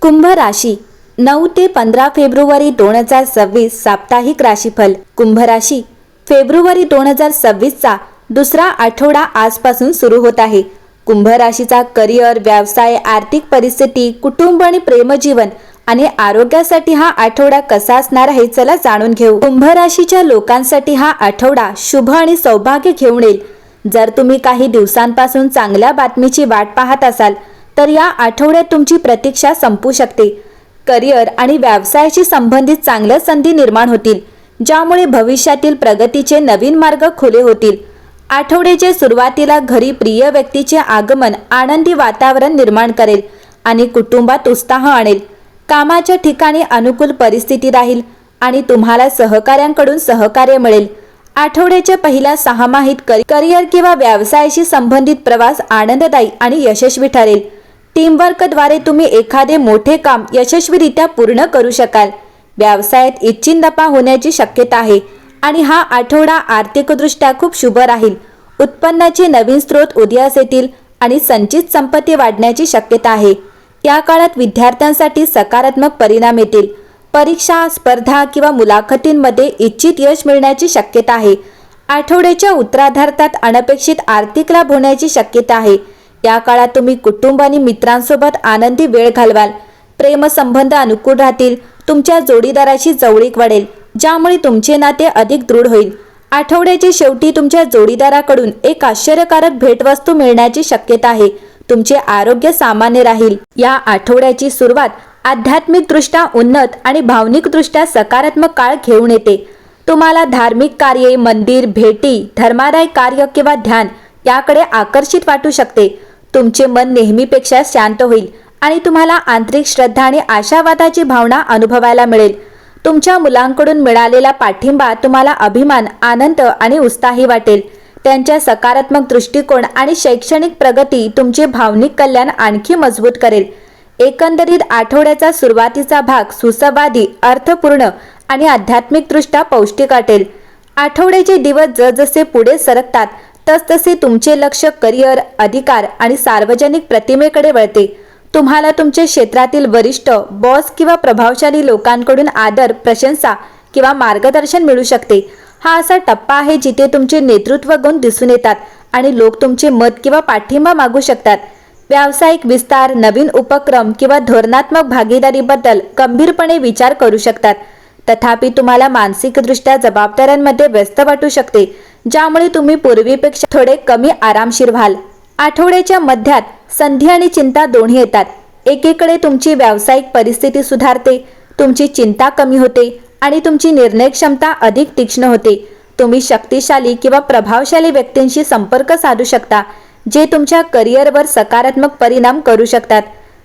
कुंभ राशी 9 ते 15 फेब्रुवारी 2026 साप्ताहिक राशीफल। कुंभ राशी फेब्रुवारी 2026 चा दुसरा आठवडा आजपासून सुरू होत आहे। कुंभ राशीचा करिअर, व्यवसाय, आर्थिक परिस्थिती, कुटुंब आणि प्रेमजीवन आणि आरोग्यासाठी हा आठवडा कसा असणार आहे चला जाणून घेऊ। कुंभ राशीच्या लोकांसाठी हा आठवडा शुभ आणि सौभाग्य घेऊन येईल। जर तुम्ही काही दिवसांपासून चांगल्या बातमीची वाट पाहत असाल तर या आठवड्यात तुमची प्रतीक्षा संपू शकते। करिअर आणि व्यवसायाशी संबंधित चांगल्या संधी निर्माण होतील, ज्यामुळे भविष्यातील प्रगतीचे नवीन मार्ग खुले होतील। आठवड्याच्या सुरुवातीला घरी प्रिय व्यक्तीचे आगमन आनंदी वातावरण निर्माण करेल आणि कुटुंबात उत्साह आणेल। कामाच्या ठिकाणी अनुकूल परिस्थिती राहील आणि तुम्हाला सहकाऱ्यांकडून सहकार्य मिळेल। आठवड्याच्या पहिल्या 6 माहीत करिअर किंवा व्यवसायाशी संबंधित प्रवास आनंददायी आणि यशस्वी ठरेल। टीमवर्कद्वारे तुम्ही एखादे मोठे काम यशस्वीरित्या पूर्ण करू शकाल। व्यवसायात इच्छित नफा होण्याची शक्यता आहे आणि हा आठवडा आर्थिकदृष्ट्या खूप शुभ राहील। उत्पन्नाचे नवीन स्रोत उदयास येतील आणि संचित संपत्ती वाढण्याची शक्यता आहे। या काळात विद्यार्थ्यांसाठी सकारात्मक परिणाम येतील। परीक्षा, स्पर्धा किंवा मुलाखतींमध्ये इच्छित यश मिळण्याची शक्यता आहे। आठवड्याच्या उत्तरार्धात अनपेक्षित आर्थिक लाभ होण्याची शक्यता आहे। या काळात तुम्ही कुटुंब आणि मित्रांसोबत आनंदी वेळ घालवाल। प्रेमसंबंध अनुकूल राहतील। तुमच्या जोडीदाराशी जवळीक वाढेल, ज्यामुळे तुमचे नाते अधिक दृढ होईल। आठवड्याच्या शेवटी तुमच्या जोडीदाराकडून एक आश्चर्यकारक भेटवस्तू मिळण्याची शक्यता आहे। तुमचे आरोग्य सामान्य राहील। या आठवड्याची सुरुवात आध्यात्मिकदृष्ट्या उन्नत आणि भावनिकदृष्ट्या सकारात्मक काळ घेऊन येते। तुम्हाला धार्मिक कार्ये, मंदिर भेटी, धर्मादाय कार्य किंवा ध्यान याकडे आकर्षित वाटू शकते। तुमचे मन नेहमीपेक्षा शांत होईल आणि तुम्हाला आंतरिक श्रद्धा आणि आशावादाची भावना अनुभवायला मिळेल। तुमच्या मुलांकडून मिळालेला पाठिंबा तुम्हाला अभिमान, आनंद आणि उत्साही वाटेल। त्यांच्या सकारात्मक दृष्टिकोन आणि शैक्षणिक प्रगती तुमचे भावनिक कल्याण आणखी मजबूत करेल। एकंदरीत आठवड्याचा सुरुवातीचा भाग सुसंवादी, अर्थपूर्ण आणि आध्यात्मिकदृष्ट्या पौष्टिक वाटेल। आठवड्याचे दिवस जसजसे पुढे सरकतात तसतसे तुमचे लक्ष करिअर, अधिकार आणि सार्वजनिक प्रतिमेकडे वळते। तुम्हाला तुमच्या क्षेत्रातील वरिष्ठ, बॉस किंवा प्रभावशाली लोकांकडून आदर, प्रशंसा किंवा मार्गदर्शन मिळू शकते। हा असा टप्पा आहे जिथे तुमचे नेतृत्व गुण दिसून येतात आणि लोक तुमचे मत किंवा पाठिंबा मागू शकतात। व्यावसायिक विस्तार, नवीन उपक्रम किंवा धोरणात्मक भागीदारीबद्दल गंभीरपणे विचार करू शकतात। तथापि तुम्हाला मानसिकदृष्ट्या जबाबदाऱ्यांमध्ये व्यस्त वाटू शकते, ज्यामुळे तुम्ही पूर्वीपेक्षा थोडे कमी आरामशीर व्हाल। आठवड्याच्या मध्यात संधी आणि चिंता दोन्ही येतात। एकीकडे तुमची व्यावसायिक परिस्थिती सुधारते, तुमची चिंता कमी होते आणि तुमची निर्णय क्षमता अधिक तीक्ष्ण होते। तुम्ही शक्तिशाली किंवा प्रभावशाली व्यक्तींशी संपर्क साधू शकता, जे तुमच्या करिअरवर सकारात्मक परिणाम करू शकतात।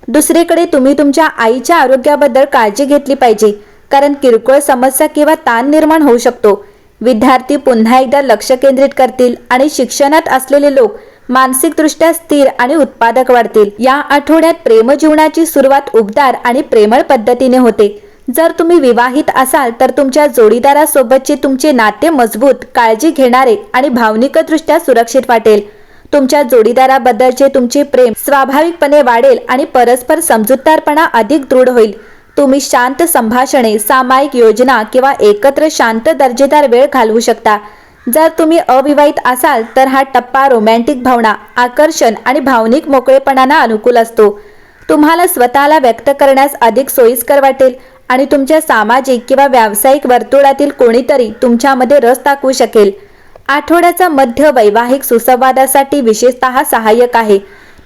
दुसरीकडे तुम्ही तुमच्या आईच्या आरोग्याबद्दल काळजी घेतली पाहिजे, कारण किरकोळ समस्या किंवा ताण निर्माण होऊ शकतो। विद्यार्थी पुन्हा एकदा लक्ष केंद्रित करतील आणि शिक्षणात असलेले लोक मानसिकदृष्ट्या स्थिर आणि उत्पादक वाढतील। या आठवड्यात प्रेमजीवनाची सुरुवात उबदार आणि प्रेमळ पद्धतीने होते। जर तुम्ही विवाहित असाल तर तुमच्या जोडीदारासोबतचे तुमचे नाते मजबूत, काळजी घेणारे आणि भावनिकदृष्ट्या सुरक्षित वाटेल। तुमच्या जोडीदाराबद्दलचे तुमचे प्रेम स्वाभाविकपणे वाढेल आणि परस्पर समजूतदारपणा अधिक दृढ होईल। तुम्ही शांत संभाषणे, सामायिक योजना किंवा एकत्र शांत दर्जेदार वेळ घालवू शकता। जर तुम्ही अविवाहित असाल तर हा टप्पा रोमॅन्टिक भावना, आकर्षण आणि भावनिक मोकळेपणाला अनुकूल असतो। तुम्हाला स्वतःला व्यक्त करण्यास अधिक सोयीस्कर वाटेल आणि तुमच्या सामाजिक किंवा व्यावसायिक वर्तुळातील कोणीतरी तुमच्यामध्ये रस दाखवू शकेल। आठवड्याचा मध्य वैवाहिक सुसंवादासाठी विशेषतः सहाय्यक आहे।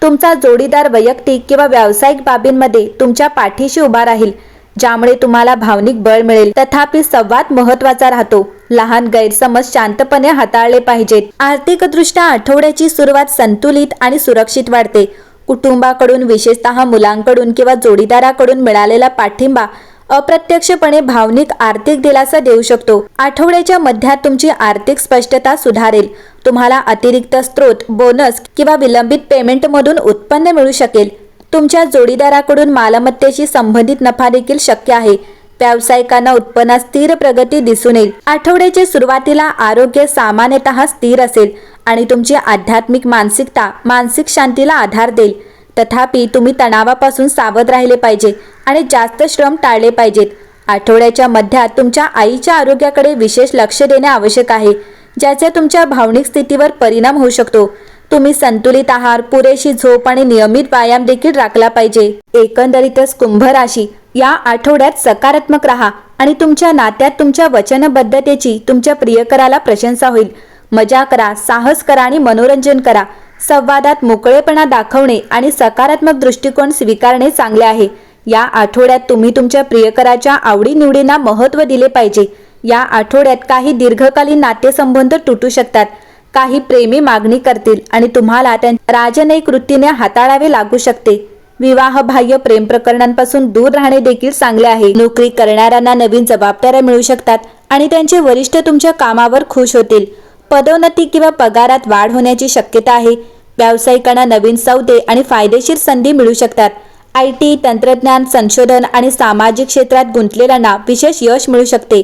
तुमचा जोडीदार वैयक्तिक किंवा व्यावसायिक बाबींमध्ये तुमच्या पाठीशी उभा राहील, ज्यामुळे तुम्हाला भावनिक बळ मिळेल। तथापि संवाद महत्त्वाचा राहतो। लहान गैरसमज शांतपणे हाताळले पाहिजेत। आर्थिकदृष्ट्या आठवड्याची सुरुवात संतुलित आणि सुरक्षित वाढते। कुटुंबाकडून, विशेषतः मुलांकडून किंवा जोडीदाराकडून मिळालेला पाठिंबा अप्रत्यक्षपणे भावनिक आर्थिक दिलासा देऊ शकतो। आठवड्याच्या मध्यात तुमची आर्थिक स्पष्टता सुधारेल। तुम्हाला अतिरिक्त स्रोत, बोनस किंवा विलंबित पेमेंटमधून उत्पन्न मिळू शकेल। तुमच्या जोडीदाराकडून मालमत्तेशी संबंधित नफा देखील शक्य आहे। व्यावसायिकांना उत्पन्नात स्थिर प्रगती दिसून येईल। आठवड्याच्या सुरुवातीला आरोग्य सामान्यतः स्थिर असेल आणि तुमची आध्यात्मिक मानसिकता मानसिक शांतीला आधार देईल। तथापि तुम्ही तणावापासून सावध राहिले पाहिजे आणि जास्त श्रम टाळले पाहिजेत. आठवड्याच्या मध्यात तुमच्या आईच्या आरोग्याकडे विशेष लक्ष देणे आवश्यक आहे, ज्याचा तुमच्या भावनिक स्थितीवर परिणाम होऊ शकतो. तुम्ही संतुलित आहार, पुरेशी झोप आणि नियमित व्यायाम देखील राखला पाहिजे. एकंदरीतच कुंभ राशी या आठवड्यात सकारात्मक राहा आणि तुमच्या नात्यात तुमच्या वचनबद्धतेची तुमच्या प्रियकराला प्रशंसा होईल. मजा करा, साहस करा आणि मनोरंजन करा. संवादात मोकळेपणा दाखवणे आणि सकारात्मक दृष्टिकोन स्वीकारणे चांगले आहे. या आठवड्यात तुम्ही तुमच्या प्रियकराच्या आवडीनिवडींना महत्त्व दिले पाहिजे. या आठवड्यात काही दीर्घकालीन नातेसंबंध तुटू शकतात. काही प्रेमी मागणी करतील आणि तुम्हाला त्यांच्या राजनैतिक वृत्तीने हाताळावे लागू शकते. विवाहबाह्य प्रेम प्रकरणांपासून दूर राहणे देखील चांगले आहे. नोकरी करणाऱ्यांना नवीन जबाबदाऱ्या मिळू शकतात आणि त्यांचे वरिष्ठ तुमच्या कामावर खुश होतील. पदोन्नती किंवा पगारात वाढ होण्याची शक्यता आहे. व्यावसायिकांना नवीन सौदे आणि फायदेशीर संधी मिळू शकतात. IT, तंत्रज्ञान, संशोधन आणि सामाजिक क्षेत्रात गुंतलेल्यांना विशेष यश मिळू शकते.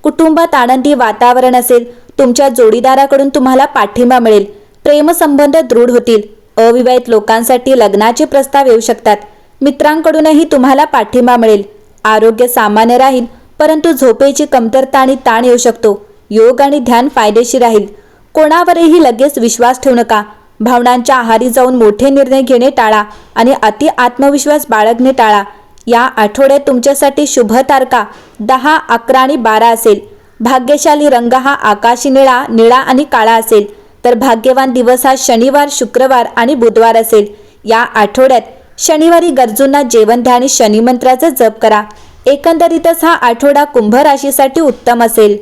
कुटुंबात आनंदी वातावरण असेल. तुमच्या जोडीदाराकडून तुम्हाला पाठिंबा मिळेल. प्रेमसंबंध दृढ होतील. अविवाहित लोकांसाठी लग्नाचे प्रस्ताव येऊ शकतात. मित्रांकडूनही तुम्हाला पाठिंबा मिळेल. आरोग्य सामान्य राहील, परंतु झोपेची कमतरता आणि ताण येऊ शकतो. योग आणि ध्यान फायदेशीर राहील. कोणावरही लगेच विश्वास ठेवू नका. भावनांच्या आहारी जाऊन मोठे निर्णय घेणे टाळा आणि अति आत्मविश्वास बाळगणे टाळा. या आठवड्यात तुमच्यासाठी शुभ तारखा 10, 11 आणि 12 असेल. भाग्यशाली रंग हा आकाशी निळा, निळा आणि काळा असेल. तर भाग्यवान दिवस हा शनिवार, शुक्रवार आणि बुधवार असेल. या आठवड्यात शनिवारी गरजूंना जेवण द्या आणि शनिमंत्राचा जप करा. एकंदरीतच हा आठवडा कुंभ राशीसाठी उत्तम असेल.